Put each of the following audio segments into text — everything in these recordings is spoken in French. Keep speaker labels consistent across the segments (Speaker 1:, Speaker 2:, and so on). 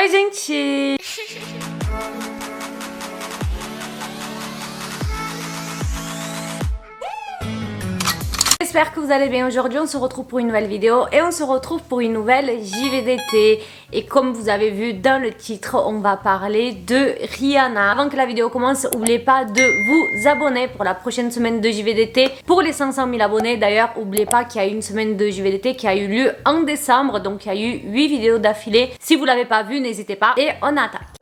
Speaker 1: Oi, gente! J'espère que vous allez bien. Aujourd'hui on se retrouve pour une nouvelle vidéo et on se retrouve pour une nouvelle JVDT. Et comme vous avez vu dans le titre, on va parler de Rihanna. Avant que la vidéo commence, n'oubliez pas de vous abonner pour la prochaine semaine de JVDT. Pour les 500 000 abonnés d'ailleurs, n'oubliez pas qu'il y a une semaine de JVDT qui a eu lieu en décembre. Donc il y a eu 8 vidéos d'affilée. Si vous ne l'avez pas vu, n'hésitez pas. Et on attaque.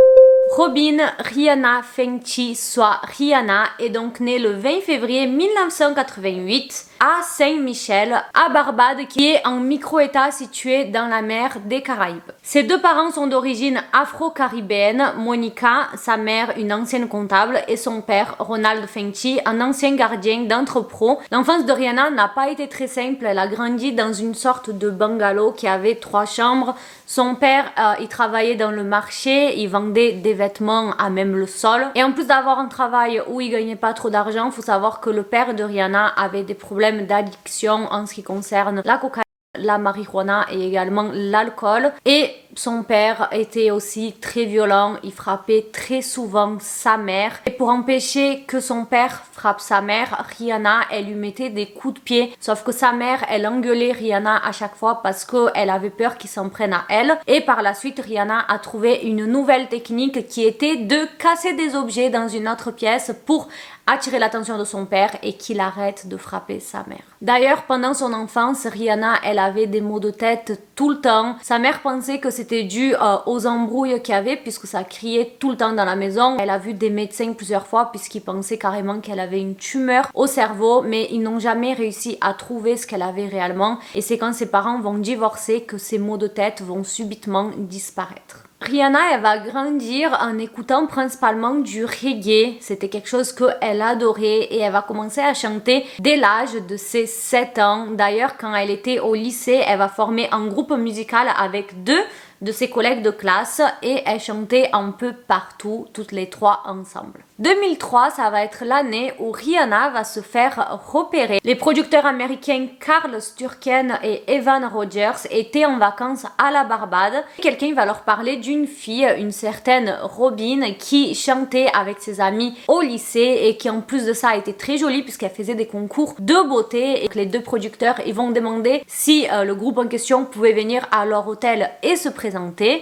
Speaker 1: Robin Rihanna Fenty, soit Rihanna, est donc née le 20 février 1988 à Saint-Michel, à Barbade, qui est un micro-état situé dans la mer des Caraïbes. Ses deux parents sont d'origine afro-caribéenne, Monica, sa mère une ancienne comptable, et son père, Ronald Fenty, un ancien gardien d'entre-pro. L'enfance de Rihanna n'a pas été très simple, elle a grandi dans une sorte de bungalow qui avait 3 chambres. Son père, il travaillait dans le marché, il vendait des vêtements à même le sol. Et en plus d'avoir un travail où il gagnait pas trop d'argent, faut savoir que le père de Rihanna avait des problèmes d'addiction en ce qui concerne la cocaïne, la marijuana et également l'alcool. Et son père était aussi très violent, il frappait très souvent sa mère. Et pour empêcher que son père frappe sa mère, Rihanna, elle lui mettait des coups de pied. Sauf que sa mère, elle engueulait Rihanna à chaque fois parce qu'elle avait peur qu'il s'en prenne à elle. Et par la suite, Rihanna a trouvé une nouvelle technique qui était de casser des objets dans une autre pièce pour attirer l'attention de son père et qu'il arrête de frapper sa mère. D'ailleurs, pendant son enfance, Rihanna, elle avait des maux de tête tout le temps. Sa mère pensait que c'était dû aux embrouilles qu'il y avait puisque ça criait tout le temps dans la maison. Elle a vu des médecins plusieurs fois puisqu'ils pensaient carrément qu'elle avait une tumeur au cerveau, mais ils n'ont jamais réussi à trouver ce qu'elle avait réellement. Et c'est quand ses parents vont divorcer que ces maux de tête vont subitement disparaître. Rihanna, elle va grandir en écoutant principalement du reggae. C'était quelque chose qu'elle adorait et elle va commencer à chanter dès l'âge de ses 7 ans. D'ailleurs, quand elle était au lycée, elle va former un groupe musical avec 2 de ses collègues de classe et elle chantait un peu partout, toutes les 3 ensemble. 2003, ça va être l'année où Rihanna va se faire repérer. Les producteurs américains Carl Sturken et Evan Rogers étaient en vacances à la Barbade. Quelqu'un va leur parler d'une fille, une certaine Robin, qui chantait avec ses amis au lycée et qui en plus de ça était très jolie puisqu'elle faisait des concours de beauté. Et que les 2 producteurs, ils vont demander si le groupe en question pouvait venir à leur hôtel et se présenter.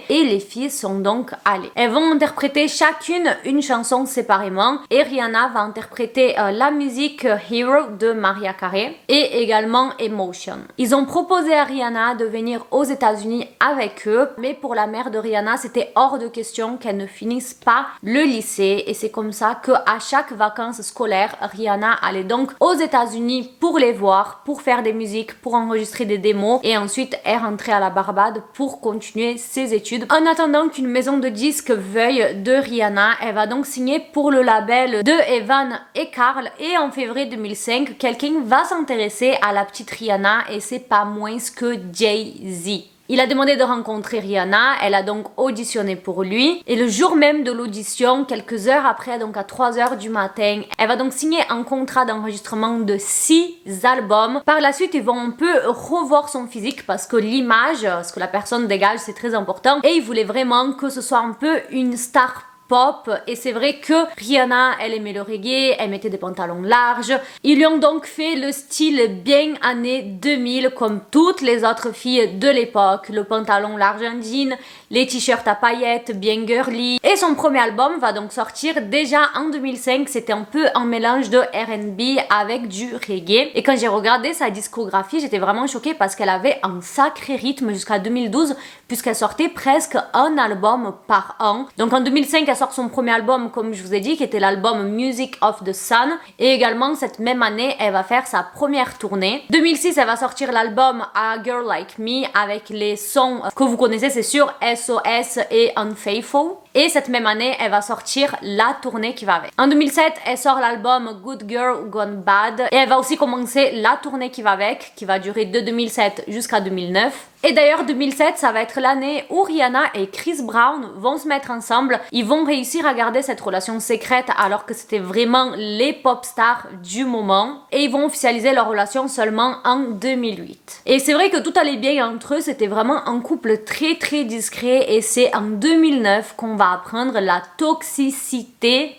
Speaker 1: Et les filles sont donc allées. Elles vont interpréter chacune une chanson séparément et Rihanna va interpréter la musique Hero de Mariah Carey et également Emotion. Ils ont proposé à Rihanna de venir aux États-Unis avec eux, mais pour la mère de Rihanna, c'était hors de question qu'elle ne finisse pas le lycée et c'est comme ça qu'à chaque vacances scolaires, Rihanna allait donc aux États-Unis pour les voir, pour faire des musiques, pour enregistrer des démos et ensuite elle rentrait à la Barbade pour continuer ses études. En attendant qu'une maison de disques veuille de Rihanna, elle va donc signer pour le label de Evan et Carl et en février 2005, quelqu'un va s'intéresser à la petite Rihanna et c'est pas moins que Jay-Z. Il a demandé de rencontrer Rihanna, elle a donc auditionné pour lui et le jour même de l'audition, quelques heures après, donc à 3 h du matin, elle va donc signer un contrat d'enregistrement de 6 albums. Par la suite, ils vont un peu revoir son physique parce que l'image, ce que la personne dégage, c'est très important et ils voulaient vraiment que ce soit un peu une star pop et c'est vrai que Rihanna, elle aimait le reggae, elle mettait des pantalons larges. Ils lui ont donc fait le style bien années 2000 comme toutes les autres filles de l'époque, le pantalon large en jean, les t-shirts à paillettes bien girly. Et son premier album va donc sortir déjà en 2005, c'était un peu un mélange de R&B avec du reggae. Et quand j'ai regardé sa discographie, j'étais vraiment choquée parce qu'elle avait un sacré rythme jusqu'à 2012 puisqu'elle sortait presque un album par an. Donc en 2005, elle sort son premier album, comme je vous ai dit, qui était l'album Music of the Sun. Et également, cette même année, elle va faire sa première tournée. 2006, elle va sortir l'album A Girl Like Me avec les sons que vous connaissez, c'est sûr, SOS et Unfaithful. et cette même année, elle va sortir la tournée qui va avec. En 2007, elle sort l'album Good Girl Gone Bad et elle va aussi commencer la tournée qui va avec, qui va durer de 2007 jusqu'à 2009. Et d'ailleurs 2007, ça va être l'année où Rihanna et Chris Brown vont se mettre ensemble. Ils vont réussir à garder cette relation secrète alors que c'était vraiment les pop stars du moment. Et ils vont officialiser leur relation seulement en 2008. Et c'est vrai que tout allait bien entre eux, c'était vraiment un couple très très discret. Et c'est en 2009 qu'on va apprendre la toxicité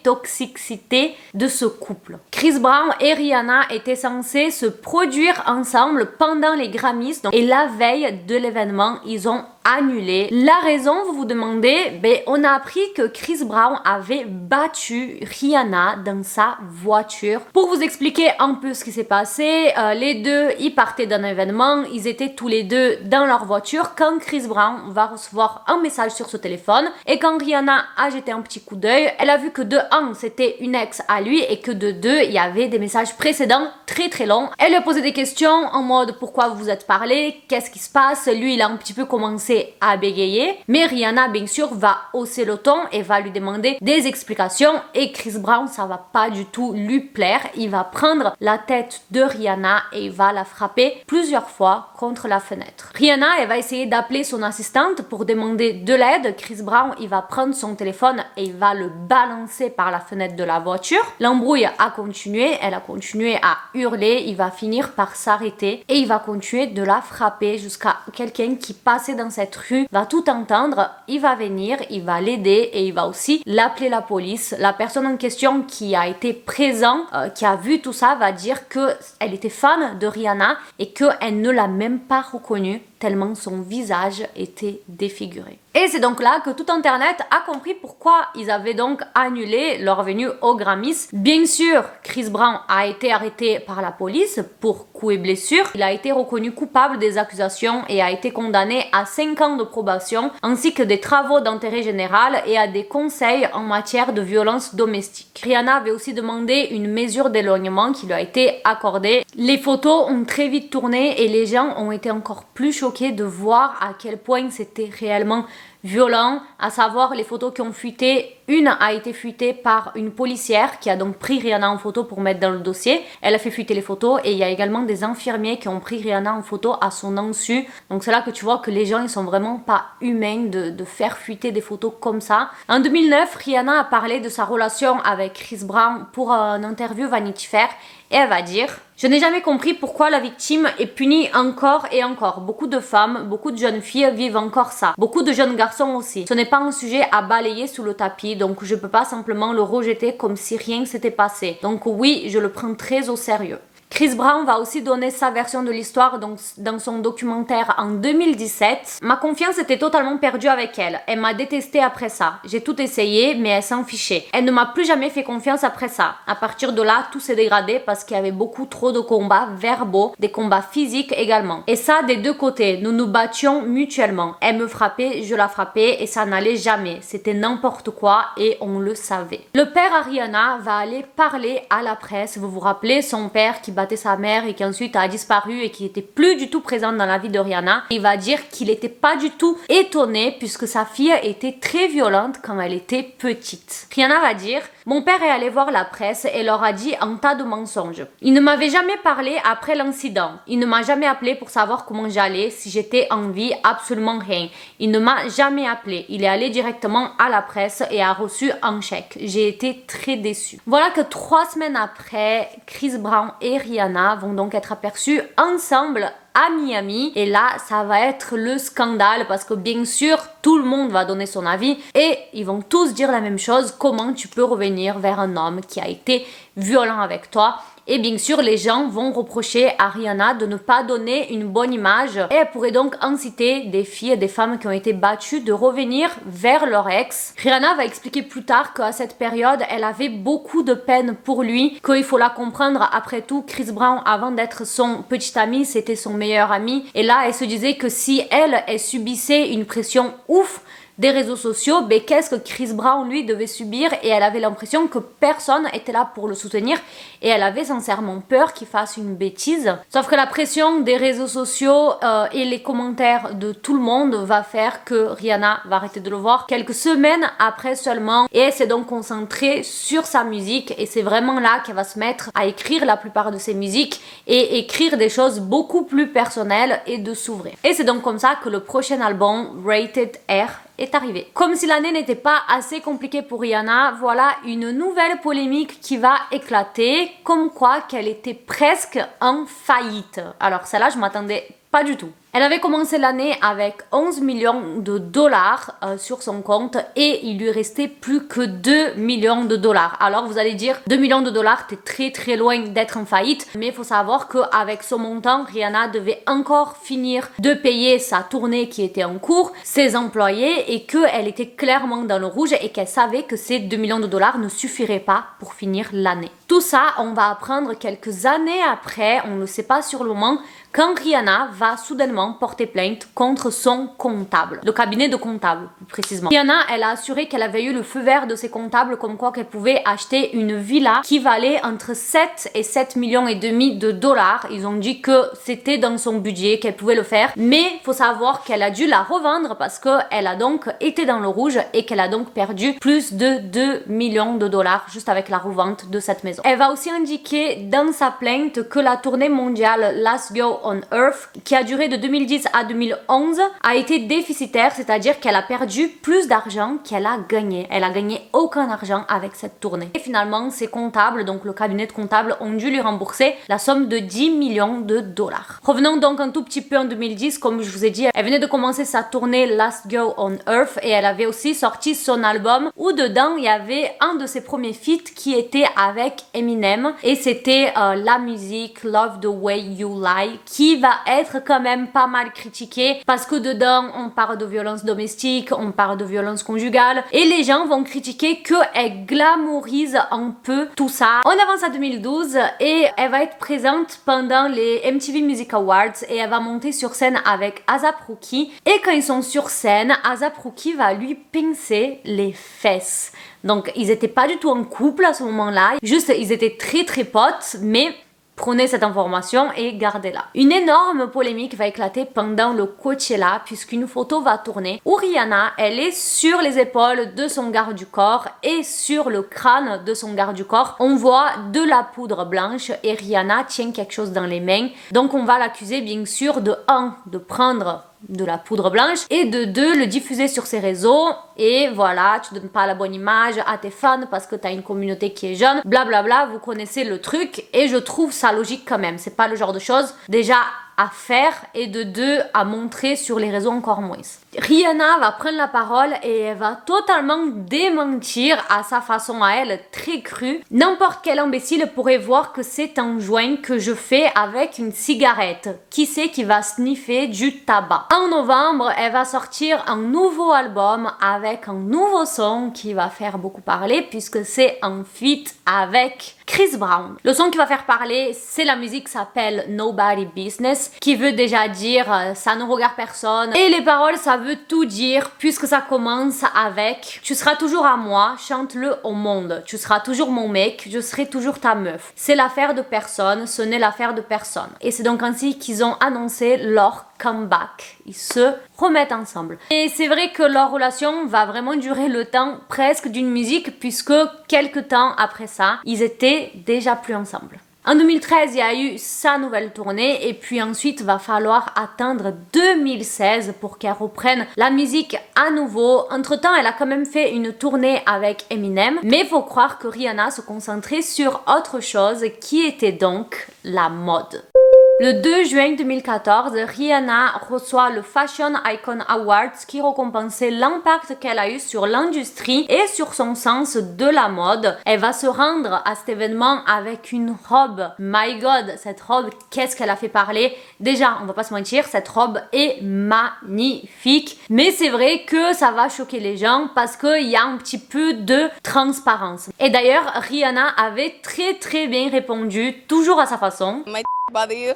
Speaker 1: de ce couple. Chris Brown et Rihanna étaient censés se produire ensemble pendant les Grammys. Et la veille de l'événement, ils ont annulé. La raison, vous vous demandez, on a appris que Chris Brown avait battu Rihanna dans sa voiture. Pour vous expliquer un peu ce qui s'est passé, les deux, ils partaient d'un événement, ils étaient tous les deux dans leur voiture quand Chris Brown va recevoir un message sur ce téléphone et quand Rihanna a jeté un petit coup d'œil, elle a vu que de 1, c'était une ex à lui et que de 2, il y avait des messages précédents très très longs. Elle lui a posé des questions en mode pourquoi vous vous êtes parlé, qu'est-ce qui se passe. Lui, il a un petit peu commencé à bégayer, mais Rihanna bien sûr va hausser le ton et va lui demander des explications et Chris Brown, ça va pas du tout lui plaire. Il va prendre la tête de Rihanna et il va la frapper plusieurs fois contre la fenêtre. Rihanna, elle va essayer d'appeler son assistante pour demander de l'aide. Chris Brown, il va prendre son téléphone et il va le balancer par la fenêtre de la voiture. L'embrouille a continué, elle a continué à hurler, il va finir par s'arrêter et il va continuer de la frapper jusqu'à quelqu'un qui passait dans cette rue va tout entendre, il va venir, il va l'aider et il va aussi l'appeler la police. La personne en question qui a été présent, qui a vu tout ça, va dire que elle était fan de Rihanna et qu'elle ne l'a même pas reconnue tellement son visage était défiguré. Et c'est donc là que tout internet a compris pourquoi ils avaient donc annulé leur venue aux Grammys. Bien sûr, Chris Brown a été arrêté par la police pour coups et blessures. Il a été reconnu coupable des accusations et a été condamné à 5 ans de probation, ainsi que des travaux d'intérêt général et à des conseils en matière de violence domestique. Rihanna avait aussi demandé une mesure d'éloignement qui lui a été accordée. Les photos ont très vite tourné et les gens ont été encore plus choqués de voir à quel point c'était réellement violent, à savoir les photos qui ont fuité. Une a été fuitée par une policière qui a donc pris Rihanna en photo pour mettre dans le dossier. Elle a fait fuiter les photos et il y a également des infirmiers qui ont pris Rihanna en photo à son insu. Donc c'est là que tu vois que les gens ils sont vraiment pas humains de faire fuiter des photos comme ça. En 2009, Rihanna a parlé de sa relation avec Chris Brown pour une interview Vanity Fair et elle va dire: je n'ai jamais compris pourquoi la victime est punie encore et encore. Beaucoup de femmes, beaucoup de jeunes filles vivent encore ça. Beaucoup de jeunes garçons aussi. Ce n'est pas un sujet à balayer sous le tapis, donc je peux pas simplement le rejeter comme si rien s'était passé. Donc oui, je le prends très au sérieux. Chris Brown va aussi donner sa version de l'histoire dans son documentaire en 2017. Ma confiance était totalement perdue avec elle. Elle m'a détestée après ça. J'ai tout essayé, mais elle s'en fichait. Elle ne m'a plus jamais fait confiance après ça. À partir de là, tout s'est dégradé parce qu'il y avait beaucoup trop de combats verbaux, des combats physiques également. Et ça, des deux côtés. Nous nous battions mutuellement. Elle me frappait, je la frappais et ça n'allait jamais. C'était n'importe quoi et on le savait. Le père Ariana va aller parler à la presse. Vous vous rappelez, son père qui battait sa mère et qui ensuite a disparu et qui était plus du tout présente dans la vie de Rihanna. Il va dire qu'il n'était pas du tout étonné puisque sa fille était très violente quand elle était petite. Rihanna va dire: mon père est allé voir la presse et leur a dit un tas de mensonges. Il ne m'avait jamais parlé après l'incident. Il ne m'a jamais appelé pour savoir comment j'allais, si j'étais en vie, absolument rien. Il ne m'a jamais appelé. Il est allé directement à la presse et a reçu un chèque. J'ai été très déçue. Voilà que 3 semaines après, Chris Brown et Rihanna vont donc être aperçus ensemble à Miami et là ça va être le scandale parce que bien sûr tout le monde va donner son avis et ils vont tous dire la même chose: comment tu peux revenir vers un homme qui a été violent avec toi. Et bien sûr, les gens vont reprocher à Rihanna de ne pas donner une bonne image et elle pourrait donc inciter des filles et des femmes qui ont été battues de revenir vers leur ex. Rihanna va expliquer plus tard qu'à cette période, elle avait beaucoup de peine pour lui, qu'il faut la comprendre. Après tout, Chris Brown, avant d'être son petit ami, c'était son meilleur ami. Et là, elle se disait que si elle subissait une pression ouf des réseaux sociaux, ben, qu'est-ce que Chris Brown lui devait subir, et elle avait l'impression que personne était là pour le soutenir et elle avait sincèrement peur qu'il fasse une bêtise. Sauf que la pression des réseaux sociaux et les commentaires de tout le monde va faire que Rihanna va arrêter de le voir quelques semaines après seulement, et elle s'est donc concentrée sur sa musique, et c'est vraiment là qu'elle va se mettre à écrire la plupart de ses musiques et écrire des choses beaucoup plus personnelles et de s'ouvrir. Et c'est donc comme ça que le prochain album, Rated R, est arrivé. Comme si l'année n'était pas assez compliquée pour Rihanna, voilà une nouvelle polémique qui va éclater, comme quoi qu'elle était presque en faillite. Alors celle-là, je m'attendais pas du tout. Elle avait commencé l'année avec 11 millions de dollars sur son compte, et il lui restait plus que 2 millions de dollars. Alors vous allez dire, 2 millions de dollars, t'es très loin d'être en faillite, mais il faut savoir qu'avec ce montant, Rihanna devait encore finir de payer sa tournée qui était en cours, ses employés, et qu'elle était clairement dans le rouge et qu'elle savait que ces 2 millions de dollars ne suffiraient pas pour finir l'année. Tout ça, on va apprendre quelques années après, on ne le sait pas sur le moment, quand Rihanna va soudainement porter plainte contre son comptable, le cabinet de comptable plus précisément. Rihanna, elle a assuré qu'elle avait eu le feu vert de ses comptables comme quoi qu'elle pouvait acheter une villa qui valait entre 7 et 7 millions et demi de dollars. Ils ont dit que c'était dans son budget, qu'elle pouvait le faire, mais faut savoir qu'elle a dû la revendre parce qu'elle a donc été dans le rouge et qu'elle a donc perdu plus de 2 millions de dollars juste avec la revente de cette maison. Elle va aussi indiquer dans sa plainte que la tournée mondiale Last Go on Earth, qui a duré de 2010 à 2011, a été déficitaire, c'est-à-dire qu'elle a perdu plus d'argent qu'elle a gagné. Elle a gagné aucun argent avec cette tournée. Et finalement, ses comptables, donc le cabinet de comptables, ont dû lui rembourser la somme de 10 millions de dollars. Revenons donc un tout petit peu en 2010, comme je vous ai dit, elle venait de commencer sa tournée Last Go on Earth, et elle avait aussi sorti son album où dedans il y avait un de ses premiers feats qui était avec Eminem, et c'était la musique Love the Way You Lie, qui va être quand même pas mal critiqué parce que dedans on parle de violence domestique, on parle de violence conjugale, et les gens vont critiquer qu'elle glamourise un peu tout ça. On avance à 2012 et elle va être présente pendant les MTV Music Awards, et elle va monter sur scène avec A$AP Rocky, et quand ils sont sur scène, A$AP Rocky va lui pincer les fesses. Donc ils étaient pas du tout en couple à ce moment-là, juste ils étaient très potes, mais prenez cette information et gardez-la. Une énorme polémique va éclater pendant le Coachella, puisqu'une photo va tourner où Rihanna, elle est sur les épaules de son garde du corps et sur le crâne de son garde du corps, on voit de la poudre blanche, et Rihanna tient quelque chose dans les mains. Donc on va l'accuser bien sûr de 1. de prendre de la poudre blanche, et de 2. le diffuser sur ses réseaux, et voilà, tu donnes pas la bonne image à tes fans parce que tu as une communauté qui est jeune, blablabla, vous connaissez le truc, et je trouve ça logique quand même. C'est pas le genre de choses déjà à faire, et de 2 à montrer sur les réseaux encore moins. Rihanna va prendre la parole et elle va totalement démentir à sa façon à elle, très crue. N'importe quel imbécile pourrait voir que c'est un joint que je fais avec une cigarette. Qui c'est qui va sniffer du tabac? En novembre, elle va sortir un nouveau album avec un nouveau son qui va faire beaucoup parler puisque c'est un feat avec Chris Brown. Le son qui va faire parler, c'est la musique qui s'appelle Nobody Business, qui veut déjà dire ça ne regarde personne, et les paroles ça veut tout dire puisque ça commence avec tu seras toujours à moi, chante-le au monde, tu seras toujours mon mec, je serai toujours ta meuf, c'est l'affaire de personne, ce n'est l'affaire de personne. Et c'est donc ainsi qu'ils ont annoncé leur comeback, ils se remettent ensemble. Et c'est vrai que leur relation va vraiment durer le temps presque d'une musique, puisque quelques temps après ça, ils étaient déjà plus ensemble. En 2013, il y a eu sa nouvelle tournée, et puis ensuite va falloir attendre 2016 pour qu'elle reprenne la musique à nouveau. Entre temps, elle a quand même fait une tournée avec Eminem, mais il faut croire que Rihanna se concentrait sur autre chose, qui était donc la mode. Le 2 juin 2014, Rihanna reçoit le Fashion Icon Awards, qui récompensait l'impact qu'elle a eu sur l'industrie et sur son sens de la mode. Elle va se rendre à cet événement avec une robe. My God, cette robe, qu'est-ce qu'elle a fait parler? Déjà, on va pas se mentir, cette robe est magnifique. Mais c'est vrai que ça va choquer les gens parce qu'il y a un petit peu de transparence. Et d'ailleurs, Rihanna avait très bien répondu, toujours à sa façon.
Speaker 2: bother you?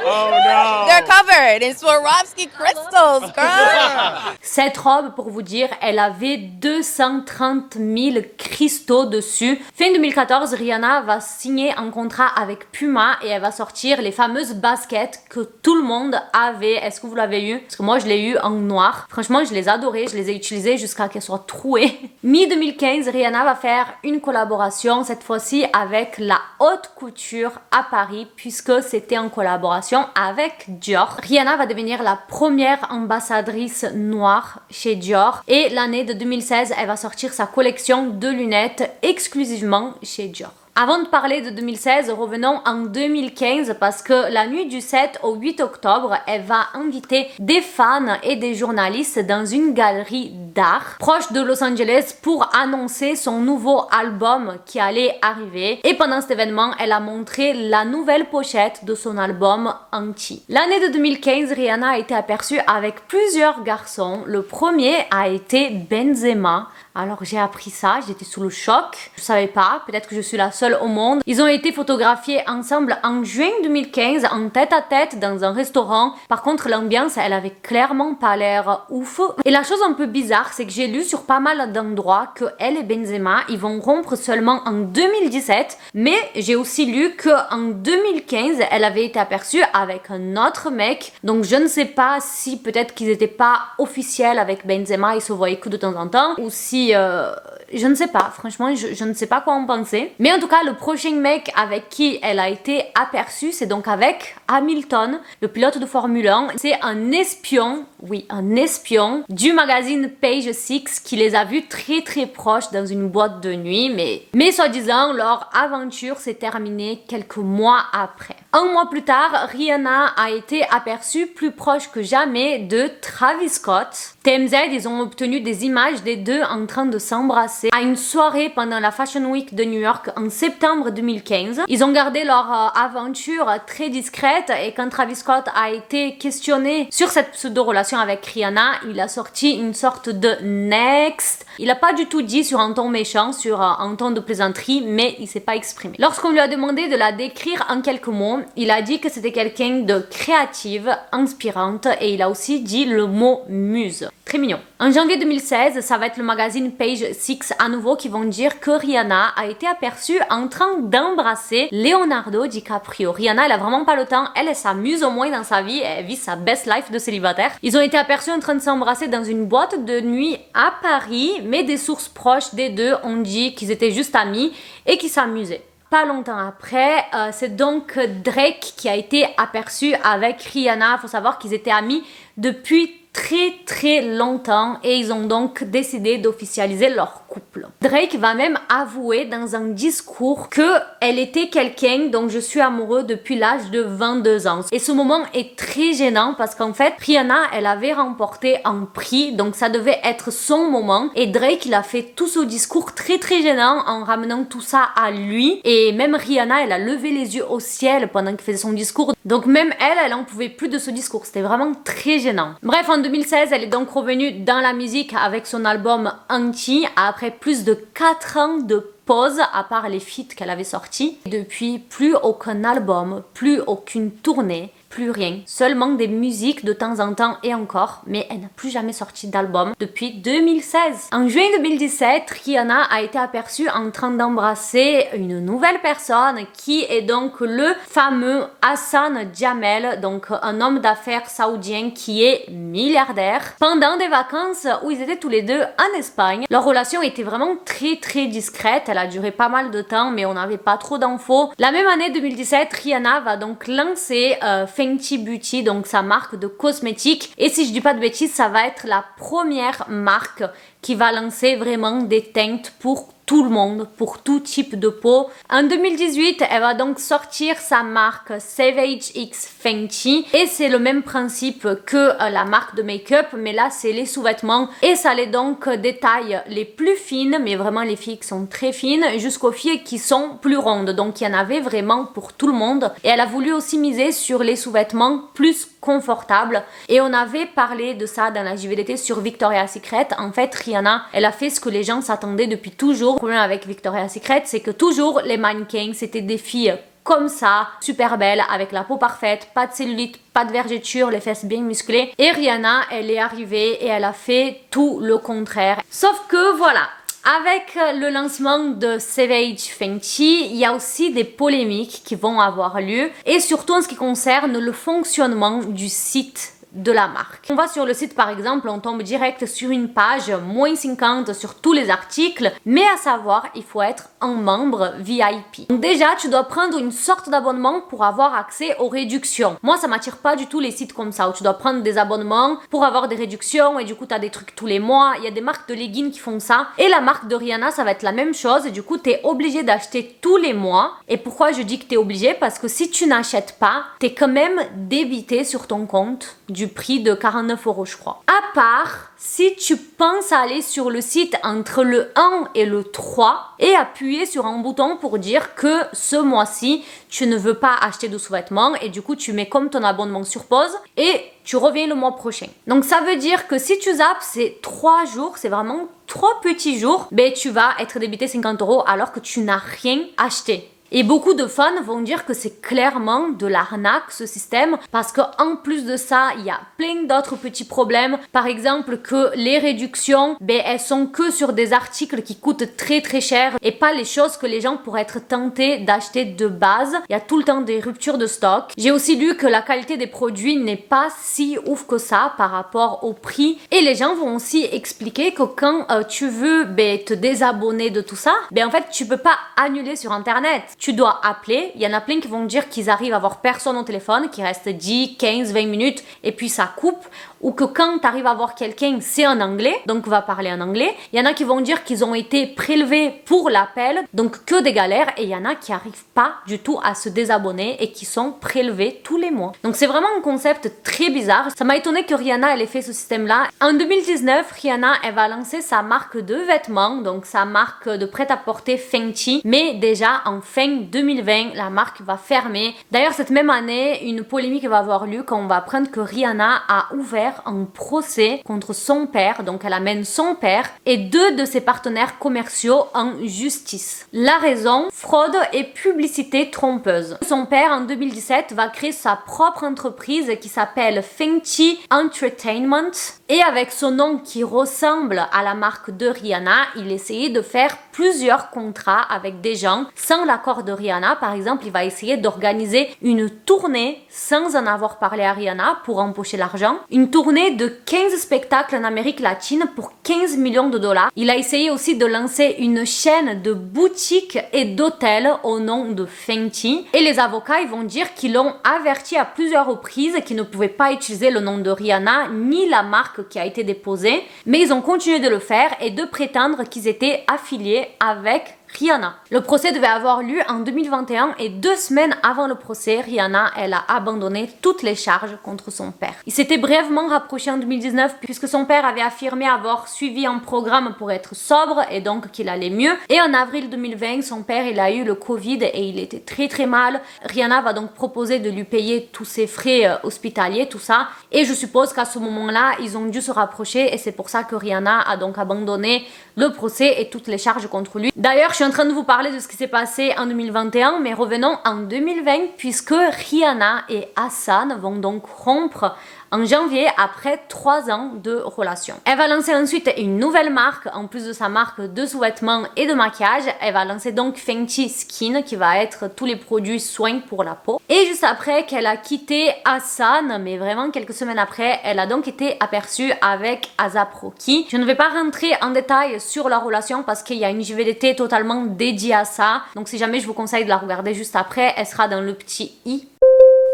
Speaker 3: Oh no!
Speaker 2: They're covered in Swarovski crystals, girl.
Speaker 1: Cette robe, pour vous dire, elle avait 230 000 cristaux dessus. Fin 2014, Rihanna va signer un contrat avec Puma et elle va sortir les fameuses baskets que tout le monde avait. Est-ce que vous l'avez eu? Parce que moi, je l'ai eu en noir. Franchement, je les adorais. Je les ai utilisées jusqu'à qu'elles soient trouées. Mi-2015, Rihanna va faire une collaboration, cette fois-ci avec la haute couture à Paris, puisque c'était en collaboration avec Dior. Rihanna va devenir la première ambassadrice noire chez Dior et l'année de 2016, elle va sortir sa collection de lunettes exclusivement chez Dior. Avant de parler de 2016, revenons en 2015 parce que la nuit du 7 au 8 octobre, elle va inviter des fans et des journalistes dans une galerie d'art proche de Los Angeles pour annoncer son nouveau album qui allait arriver. Et pendant cet événement, elle a montré la nouvelle pochette de son album Anti. L'année de 2015, Rihanna a été aperçue avec plusieurs garçons. Le premier a été Benzema. Alors j'ai appris ça, j'étais sous le choc, je savais pas, peut-être que je suis la seule au monde. Ils ont été photographiés ensemble en juin 2015 en tête à tête dans un restaurant. Par contre l'ambiance elle avait clairement pas l'air ouf. Et la chose un peu bizarre c'est que j'ai lu sur pas mal d'endroits que elle et Benzema ils vont rompre seulement en 2017. Mais j'ai aussi lu qu'en 2015 elle avait été aperçue avec un autre mec. Donc je ne sais pas si peut-être qu'ils étaient pas officiels avec Benzema, ils se voyaient que de temps en temps. Ou si je ne sais pas, franchement je ne sais pas quoi en penser. Mais en tout cas le prochain mec avec qui elle a été aperçue c'est donc avec Hamilton, le pilote de Formule 1. C'est un espion, oui un espion du magazine Page Six qui les a vus très très proches dans une boîte de nuit. Mais soi-disant leur aventure s'est terminée quelques mois après. Un mois plus tard, Rihanna a été aperçue plus proche que jamais de Travis Scott. TMZ, ils ont obtenu des images des deux en train de s'embrasser à une soirée pendant la Fashion Week de New York en septembre 2015. Ils ont gardé leur aventure très discrète et quand Travis Scott a été questionné sur cette pseudo-relation avec Rihanna, il a sorti une sorte de next. Il a pas du tout dit sur un ton méchant, sur un ton de plaisanterie, mais il s'est pas exprimé. Lorsqu'on lui a demandé de la décrire en quelques mots, il a dit que c'était quelqu'un de créative, inspirante et il a aussi dit le mot muse. Très mignon. En janvier 2016, ça va être le magazine Page Six à nouveau qui vont dire que Rihanna a été aperçue en train d'embrasser Leonardo DiCaprio. Rihanna, elle a vraiment pas le temps, elle s'amuse au moins dans sa vie, elle vit sa best life de célibataire. Ils ont été aperçus en train de s'embrasser dans une boîte de nuit à Paris, mais des sources proches des deux ont dit qu'ils étaient juste amis et qu'ils s'amusaient. Pas longtemps après, c'est donc Drake qui a été aperçu avec Rihanna. Il faut savoir qu'ils étaient amis depuis très longtemps et ils ont donc décidé d'officialiser leur couple. Drake va même avouer dans un discours que elle était quelqu'un dont je suis amoureux depuis l'âge de 22 ans. Et ce moment est très gênant parce qu'en fait, Rihanna, elle avait remporté un prix, donc ça devait être son moment. Et Drake, il a fait tout ce discours très gênant en ramenant tout ça à lui. Et même Rihanna, elle a levé les yeux au ciel pendant qu'il faisait son discours. Donc même elle en pouvait plus de ce discours. C'était vraiment très gênant. Bref, en 2016, elle est donc revenue dans la musique avec son album Anti après plus de 4 ans de pause à part les feats qu'elle avait sortis. Depuis, plus aucun album, plus aucune tournée, plus rien. Seulement des musiques de temps en temps et encore, mais elle n'a plus jamais sorti d'album depuis 2016. En juin 2017, Rihanna a été aperçue en train d'embrasser une nouvelle personne qui est donc le fameux Hassan Jameel, donc un homme d'affaires saoudien qui est milliardaire. Pendant des vacances où ils étaient tous les deux en Espagne, leur relation était vraiment très discrète. Elle a duré pas mal de temps, mais on n'avait pas trop d'infos. La même année 2017, Rihanna va donc lancer Fenty Beauty, donc sa marque de cosmétiques. Et si je dis pas de bêtises, ça va être la première marque qui va lancer vraiment des teintes pour tout le monde, pour tout type de peau. En 2018, elle va donc sortir sa marque Savage X Fenty et c'est le même principe que la marque de make-up, mais là c'est les sous-vêtements et ça les donc des tailles les plus fines, mais vraiment les filles qui sont très fines jusqu'aux filles qui sont plus rondes. Donc il y en avait vraiment pour tout le monde et elle a voulu aussi miser sur les sous-vêtements plus confortables et on avait parlé de ça dans la JVDT sur Victoria's Secret. En fait, Rihanna, elle a fait ce que les gens s'attendaient depuis toujours. Le problème avec Victoria's Secret, c'est que toujours les mannequins, c'était des filles comme ça, super belle, avec la peau parfaite, pas de cellulite, pas de vergeture, les fesses bien musclées. Et Rihanna, elle est arrivée et elle a fait tout le contraire. Sauf que voilà, avec le lancement de Savage Fenty, il y a aussi des polémiques qui vont avoir lieu, et surtout en ce qui concerne le fonctionnement du site de la marque. On va sur le site par exemple, on tombe direct sur une page moins 50 sur tous les articles, mais à savoir, il faut être un membre VIP. Donc déjà, tu dois prendre une sorte d'abonnement pour avoir accès aux réductions. Moi, ça m'attire pas du tout les sites comme ça, où tu dois prendre des abonnements pour avoir des réductions, et du coup, tu as des trucs tous les mois. Il y a des marques de leggings qui font ça, et la marque de Rihanna, ça va être la même chose, et du coup, tu es obligé d'acheter tous les mois. Et pourquoi je dis que tu es obligé? Parce que si tu n'achètes pas, tu es quand même débité sur ton compte du prix de 49 €, je crois. À part si tu penses à aller sur le site entre le 1 et le 3 et appuyer sur un bouton pour dire que ce mois-ci, tu ne veux pas acheter de sous-vêtements, et du coup, tu mets comme ton abonnement sur pause et tu reviens le mois prochain. Donc, ça veut dire que si tu zappes ces 3 jours, c'est vraiment 3 petits jours, ben, tu vas être débité 50 € alors que tu n'as rien acheté. Et beaucoup de fans vont dire que c'est clairement de l'arnaque ce système, parce qu'en plus de ça, il y a plein d'autres petits problèmes. Par exemple, que les réductions, ben, elles sont que sur des articles qui coûtent très très cher et pas les choses que les gens pourraient être tentés d'acheter de base. Il y a tout le temps des ruptures de stock. J'ai aussi lu que la qualité des produits n'est pas si ouf que ça par rapport au prix. Et les gens vont aussi expliquer que quand tu veux te désabonner de tout ça, ben en fait tu peux pas annuler sur internet. Tu dois appeler, il y en a plein qui vont dire qu'ils arrivent à avoir personne au téléphone, qui reste 10, 15, 20 minutes et puis ça coupe, ou que quand tu arrives à voir quelqu'un, c'est en anglais, donc va parler en anglais. Il y en a qui vont dire qu'ils ont été prélevés pour l'appel, donc que des galères, et il y en a qui n'arrivent pas du tout à se désabonner et qui sont prélevés tous les mois. Donc c'est vraiment un concept très bizarre. Ça m'a étonné que Rihanna elle ait fait ce système-là. En 2019, Rihanna elle va lancer sa marque de vêtements, donc sa marque de prêt-à-porter Fenty, mais déjà en fin 2020, la marque va fermer. D'ailleurs, cette même année, une polémique va avoir lieu quand on va apprendre que Rihanna a ouvert un procès contre son père, donc elle amène son père et 2 de ses partenaires commerciaux en justice. La raison, fraude et publicité trompeuse. Son père, en 2017, va créer sa propre entreprise qui s'appelle Fenty Entertainment, et avec son nom qui ressemble à la marque de Rihanna, il essayait de faire plusieurs contrats avec des gens sans l'accord de Rihanna. Par exemple, il va essayer d'organiser une tournée sans en avoir parlé à Rihanna pour empocher l'argent. Une tournée de 15 spectacles en Amérique latine pour 15 millions de $. Il a essayé aussi de lancer une chaîne de boutiques et d'hôtels au nom de Fenty. Et les avocats, ils vont dire qu'ils l'ont averti à plusieurs reprises qu'ils ne pouvaient pas utiliser le nom de Rihanna ni la marque qui a été déposée. Mais ils ont continué de le faire et de prétendre qu'ils étaient affiliés avec Rihanna. Le procès devait avoir lieu en 2021 et 2 semaines avant le procès, Rihanna, elle a abandonné toutes les charges contre son père. Il s'était brièvement rapproché en 2019 puisque son père avait affirmé avoir suivi un programme pour être sobre et donc qu'il allait mieux. Et en avril 2020, son père, il a eu le Covid et il était très très mal. Rihanna va donc proposer de lui payer tous ses frais hospitaliers, tout ça. Et je suppose qu'à ce moment-là, ils ont dû se rapprocher et c'est pour ça que Rihanna a donc abandonné le procès et toutes les charges contre lui. D'ailleurs, je suis en train de vous parler de ce qui s'est passé en 2021, mais revenons en 2020 puisque Rihanna et Hassan vont donc rompre en janvier après 3 ans de relation. Elle va lancer ensuite une nouvelle marque, en plus de sa marque de sous-vêtements et de maquillage. Elle va lancer donc Fenty Skin, qui va être tous les produits soins pour la peau. Et juste après qu'elle a quitté Hassan, mais vraiment quelques semaines après, elle a donc été aperçue avec A$AP Rocky. Je ne vais pas rentrer en détail sur la relation parce qu'il y a une JVDT totalement dédiée à ça. Donc si jamais je vous conseille de la regarder juste après, elle sera dans le petit i.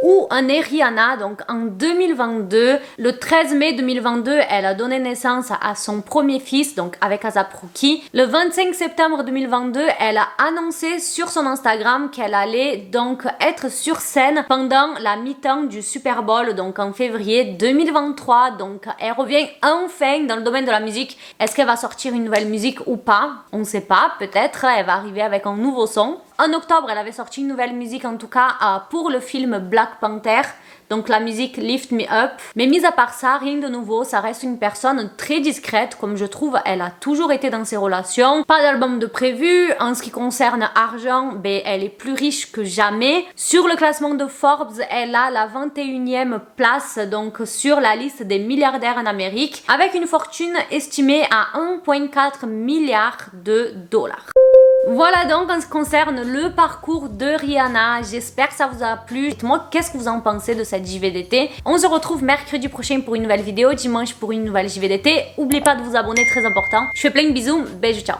Speaker 1: Où en est Rihanna, donc en 2022, le 13 mai 2022, elle a donné naissance à son premier fils, donc avec A$AP Rocky. Le 25 septembre 2022, elle a annoncé sur son Instagram qu'elle allait donc être sur scène pendant la mi-temps du Super Bowl, donc en février 2023. Donc elle revient enfin dans le domaine de la musique. Est-ce qu'elle va sortir une nouvelle musique ou pas? On ne sait pas, peut-être elle va arriver avec un nouveau son. En octobre, elle avait sorti une nouvelle musique, en tout cas pour le film Black Panther. Donc la musique Lift Me Up. Mais mis à part ça, rien de nouveau, ça reste une personne très discrète, comme je trouve, elle a toujours été dans ses relations. Pas d'album de prévu. En ce qui concerne argent, ben, elle est plus riche que jamais. Sur le classement de Forbes, elle a la 21e place, donc sur la liste des milliardaires en Amérique, avec une fortune estimée à 1,4 milliard de dollars. Voilà donc en ce qui concerne le parcours de Rihanna, j'espère que ça vous a plu. Dites-moi qu'est-ce que vous en pensez de cette JVDT. On se retrouve mercredi prochain pour une nouvelle vidéo, dimanche pour une nouvelle JVDT. N'oubliez pas de vous abonner, très important. Je fais plein de bisous, bisous, ciao.